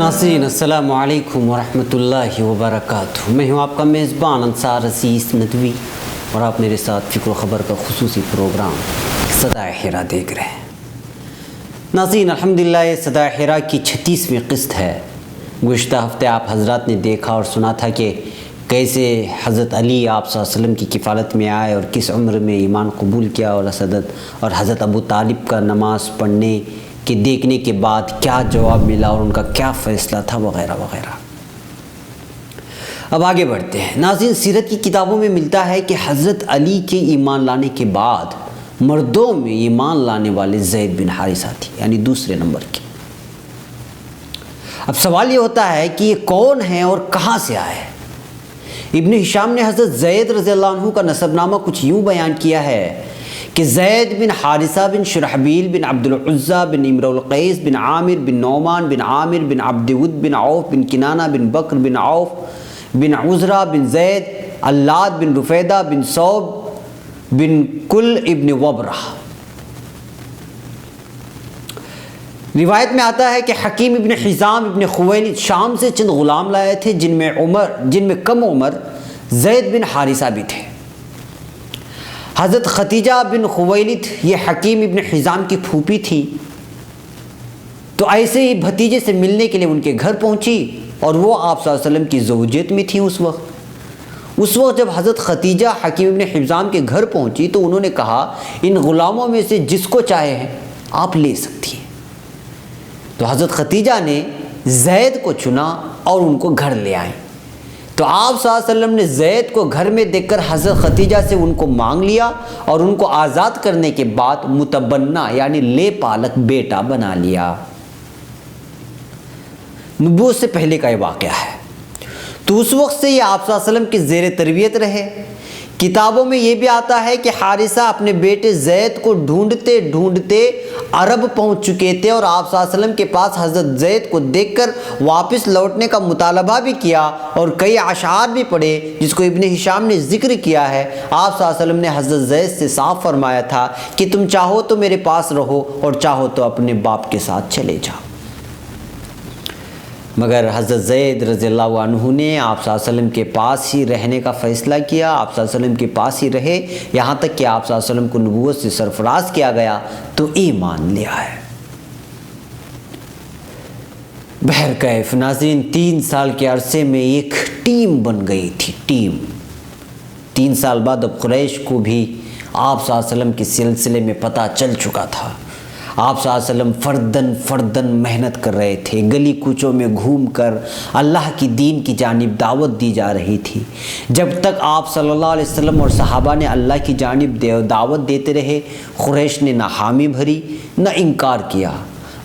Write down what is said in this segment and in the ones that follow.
नाज़रीन अस्सलामु अलैकुम वरहमतुल्लाहि वबरकातुहू। मैं हूँ आपका मेज़बान अंसार अज़ीज़ नदवी और आप मेरे साथ फ़िक्र ख़बर का ख़ुसूसी प्रोग्राम सदाए हिरा देख रहे हैं। नाज़रीन अल्हम्दुलिल्लाह ये सदाए हिरा की 36वीं क़िस्त है। गुज़िश्ता हफ़्ते आप हज़रात ने देखा और सुना था कि कैसे हज़रत अली आप सल्लल्लाहु अलैहि वसल्लम की किफ़ालत में आए और किस उम्र में ईमान कबूल किया और हज़रत अबू तालिब का नमाज़ पढ़ने कि देखने के बाद क्या जवाब मिला और उनका क्या फ़ैसला था वग़ैरह वग़ैरह। अब आगे बढ़ते हैं। नाज़रीन सीरत की किताबों में मिलता है कि हज़रत अली के ईमान लाने के बाद मर्दों में ईमान लाने वाले ज़ैद बिन हारिसा थे, यानी दूसरे नंबर के। अब सवाल ये होता है कि ये कौन है और कहाँ से आए। इब्न हिशाम ने हज़रत ज़ैद रज़ियल्लाहु अन्हु का नसबनामा कुछ यूँ बयान किया है कि ज़ैद बिन हारिसा बिन शुरहबील बिन अब्दुल उज़्ज़ा बिन इम्रुल क़ैस बिन आमिर बिन नौमान बिन आमिर बिन अब्दुवुद बिन औफ बिन किनाना बिन बकर बिन औफ बिन उज़रा बिन ज़ैद अल्लाद बिन रुफ़ैदा बिन सौब बिन कुल इब्न वबरा। रिवायत में आता है कि हकीम इब्न हिज़ाम इब्न खुवैलिद शाम से चंद ग़ुलाम लाए थे जिनमें कम उम्र ज़ैद बिन हारिसा भी थे। हज़रत खतीजा बिन खुवैलिद ये हकीम इब्न हिज़ाम की फूफी थी, तो ऐसे ही भतीजे से मिलने के लिए उनके घर पहुंची और वो आप सल्लल्लाहु अलैहि वसल्लम की ज़ौजियत में थी। उस वक्त जब हज़रत खतीजा हकीम इब्न हिज़ाम के घर पहुंची तो उन्होंने कहा, इन ग़ुलामों में से जिसको चाहे आप ले सकती हैं। तो हज़रत खतीजा ने ज़ैद को चुना और उनको घर ले आए। तो आप सल्लल्लाहु अलैहि वसल्लम ने ज़ैद को घर में देखकर हज़रत खतीजा से उनको मांग लिया और उनको आज़ाद करने के बाद मुतबन्ना यानी ले पालक बेटा बना लिया। नबूवत से पहले का ये वाक़या है। तो उस वक्त से ये आप सल्लल्लाहु अलैहि वसल्लम की ज़ेर तरबियत रहे। किताबों में ये भी आता है कि हारिसा अपने बेटे ज़ैद को ढूंढते ढूंढते अरब पहुंच चुके थे और आप सल्लल्लाहु अलैहि वसल्लम के पास हज़रत ज़ैद को देखकर वापस लौटने का मुतालबा भी किया और कई अशार भी पढ़े, जिसको इब्न हिशाम ने ज़िक्र किया है। आप सल्लल्लाहु अलैहि वसल्लम ने हज़रत ज़ैद से साफ फरमाया था कि तुम चाहो तो मेरे पास रहो और चाहो तो अपने बाप के साथ चले जाओ। मगर हज़रत ज़ैद रज़ियल्लाहु अन्हु ने आप सल्लल्लाहु अलैहि वसल्लम के पास ही रहने का फ़ैसला किया। आप सल्लल्लाहु अलैहि वसल्लम के पास ही रहे, यहाँ तक कि आप सल्लल्लाहु अलैहि वसल्लम को नबूवत से सरफराज किया गया तो ईमान ले आए। बहरकैफ नाज़रीन 3 साल के अरसे में एक टीम बन गई थी। टीम 3 साल बाद अब कुरैश को भी आप सल्लल्लाहु अलैहि वसल्लम के सिलसिले में पता चल चुका था। आप सल्लल्लाहु अलैहि वसल्लम फ़र्दन मेहनत कर रहे थे, गली कूचों में घूमकर अल्लाह की दीन की जानिब दावत दी जा रही थी। जब तक आप सल्लल्लाहु अलैहि वसल्लम और सहाबा ने अल्लाह की जानिब दावत देते रहे, कुरैश ने ना हामी भरी न इनकार किया।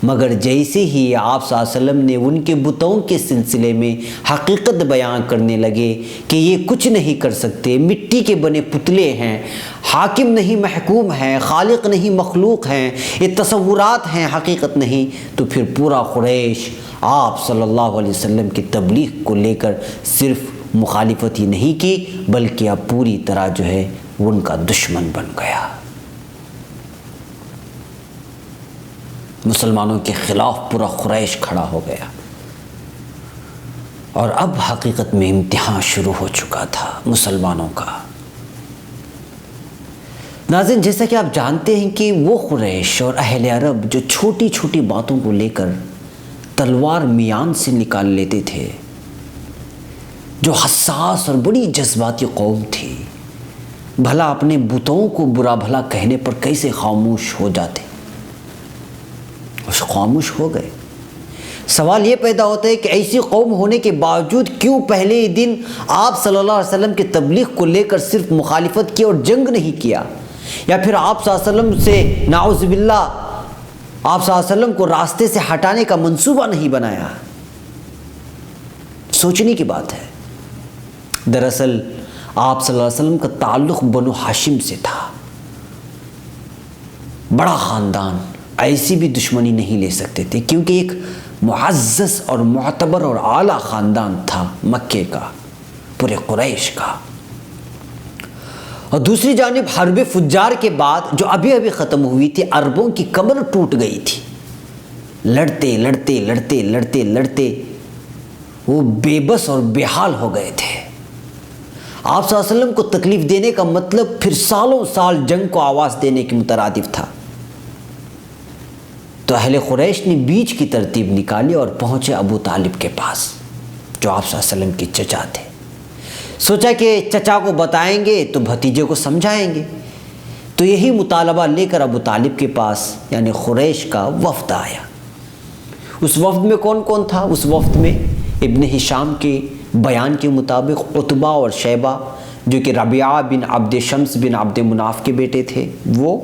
मगर जैसे ही आप सल्लल्लाहु अलैहि वसल्लम ने उनके बुतों के सिलसिले में हकीकत बयान करने लगे कि ये कुछ नहीं कर सकते, मिट्टी के बने पुतले हैं, हाकिम नहीं महकूम हैं, खालिक नहीं मखलूक हैं, ये तसव्वुरात हैं हकीकत नहीं, तो फिर पूरा कुरैश आप सल्लल्लाहु अलैहि वसल्लम की तबलीग को लेकर सिर्फ मुखालिफत ही नहीं की बल्कि अब पूरी तरह जो है उनका दुश्मन बन गया। मुसलमानों के ख़िलाफ़ पूरा कुरैश खड़ा हो गया और अब हकीकत में इम्तिहान शुरू हो चुका था मुसलमानों का। नाज़रीन जैसा कि आप जानते हैं कि वो कुरैश और अहले अरब जो छोटी छोटी बातों को लेकर तलवार मियान से निकाल लेते थे, जो हसास और बड़ी जज्बाती कौम थी, भला अपने बुतों को बुरा भला कहने पर कैसे खामोश हो जाते, खामोश हो गए। सवाल ये पैदा होता है कि ऐसी कौम होने के बावजूद क्यों पहले ही दिन आप सल्लल्लाहु अलैहि वसल्लम की तबलीग को लेकर सिर्फ मुखालिफत की और जंग नहीं किया, या फिर आप सल्लल्लाहु अलैहि वसल्लम से नाउज़ुबिल्लाह आप सल्लल्लाहु अलैहि वसल्लम को रास्ते से हटाने का मंसूबा नहीं बनाया। سوچنے کی بات ہے۔ دراصل آپ صلی اللہ علیہ وسلم کا تعلق بنو ہاشم سے تھا، بڑا خاندان، ایسی بھی دشمنی نہیں لے سکتے تھے کیونکہ ایک معزز اور معتبر اور اعلیٰ خاندان تھا مکے کا، پورے قریش کا۔ اور دوسری جانب حرب فجار کے بعد جو ابھی ابھی ختم ہوئی تھی، عربوں کی کمر ٹوٹ گئی تھی، لڑتے لڑتے لڑتے لڑتے لڑتے وہ بے بس اور بے حال ہو گئے تھے۔ آپ صلی اللہ علیہ وسلم کو تکلیف دینے کا مطلب پھر سالوں سال جنگ کو آواز دینے کے مترادف تھا۔ تو اہل قریش نے بیچ کی ترتیب نکالی اور پہنچے ابو طالب کے پاس، جو آپ صلی اللہ علیہ وسلم کے چچا تھے۔ سوچا کہ چچا کو بتائیں گے تو بھتیجے کو سمجھائیں گے، تو یہی مطالبہ لے کر ابو طالب کے پاس یعنی قریش کا وفد آیا۔ اس وفد میں کون کون تھا؟ اس وفد میں ابن ہشام کے بیان کے مطابق عتبہ اور شیبہ جو کہ ربیعہ بن عبد شمس بن عبد مناف کے بیٹے تھے، وہ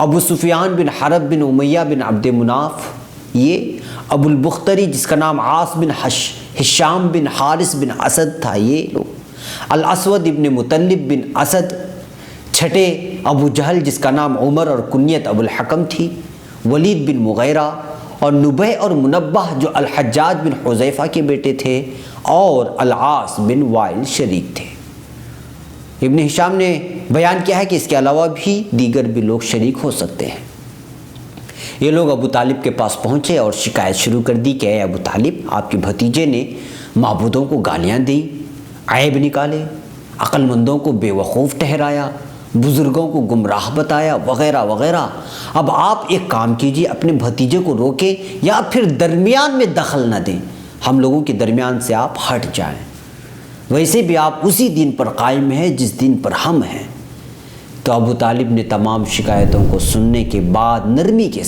ابو سفیان بن حرب بن امیہ بن عبد مناف، یہ ابو البختری جس کا نام عاص بن ہشام بن حارث بن اسد تھا، یہ لوگ الاسود ابن مطلب بن اسد، چھٹے ابو جہل جس کا نام عمر اور کنیت ابو الحکم تھی، ولید بن مغیرہ اور نبہ اور منبہ جو الحجاج بن حذیفہ کے بیٹے تھے، اور العاص بن وائل شریک تھے۔ ابن ہشام نے بیان کیا ہے کہ اس کے علاوہ بھی دیگر بھی لوگ شریک ہو سکتے ہیں۔ یہ لوگ ابو طالب کے پاس پہنچے اور شکایت شروع کر دی کہ اے ابو طالب، آپ کے بھتیجے نے معبودوں کو گالیاں دیں، عیب نکالے، عقل مندوں کو بے وقوف ٹھہرایا، بزرگوں کو گمراہ بتایا، وغیرہ وغیرہ۔ اب آپ ایک کام کیجئے، اپنے بھتیجے کو روکیں یا پھر درمیان میں دخل نہ دیں، ہم لوگوں کے درمیان سے آپ ہٹ جائیں، ویسے بھی آپ اسی دین پر قائم ہیں جس دین پر ہم ہیں۔ تو ابو طالب نے تمام شکایتوں کو سننے کے بعد نرمی کے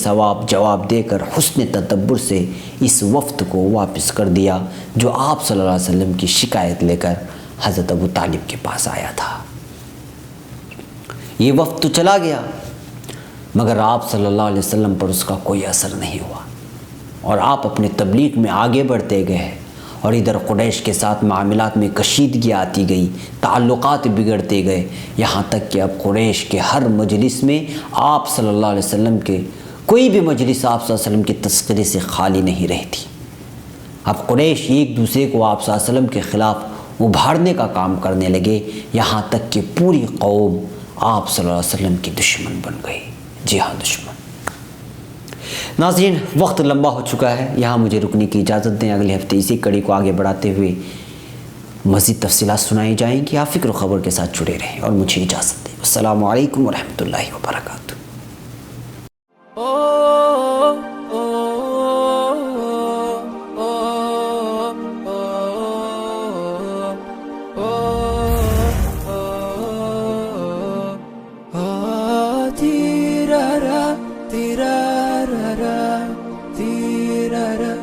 جواب دے کر حسن تدبر سے اس وفد کو واپس کر دیا جو آپ صلی اللہ علیہ وسلم کی شکایت لے کر حضرت ابو طالب کے پاس آیا تھا۔ یہ وفد تو چلا گیا مگر آپ صلی اللہ علیہ وسلم پر اس کا کوئی اثر نہیں ہوا، اور آپ اپنے تبلیغ میں آگے بڑھتے گئے، اور ادھر قریش کے ساتھ معاملات میں کشیدگی آتی گئی، تعلقات بگڑتے گئے، یہاں تک کہ اب قریش کے ہر مجلس میں آپ صلی اللہ علیہ وسلم کے کوئی بھی مجلس آپ صلی اللہ علیہ وسلم کے تذکرے سے خالی نہیں رہتی۔ اب قریش ایک دوسرے کو آپ صلی اللہ علیہ وسلم کے خلاف ابھارنے کا کام کرنے لگے، یہاں تک کہ پوری قوم آپ صلی اللہ علیہ وسلم کی دشمن بن گئی۔ جی ہاں، دشمن۔ ناظرین، وقت لمبا ہو چکا ہے، یہاں مجھے رکنے کی اجازت دیں۔ اگلے ہفتے اسی کڑی کو آگے بڑھاتے ہوئے مزید تفصیلات سنائی جائیں گی۔ آپ فکر و خبر کے ساتھ جڑے رہیں اور مجھے اجازت دیں۔ السلام علیکم ورحمۃ اللہ وبرکاتہ۔ Tira ra, tira ra ra, tira ra.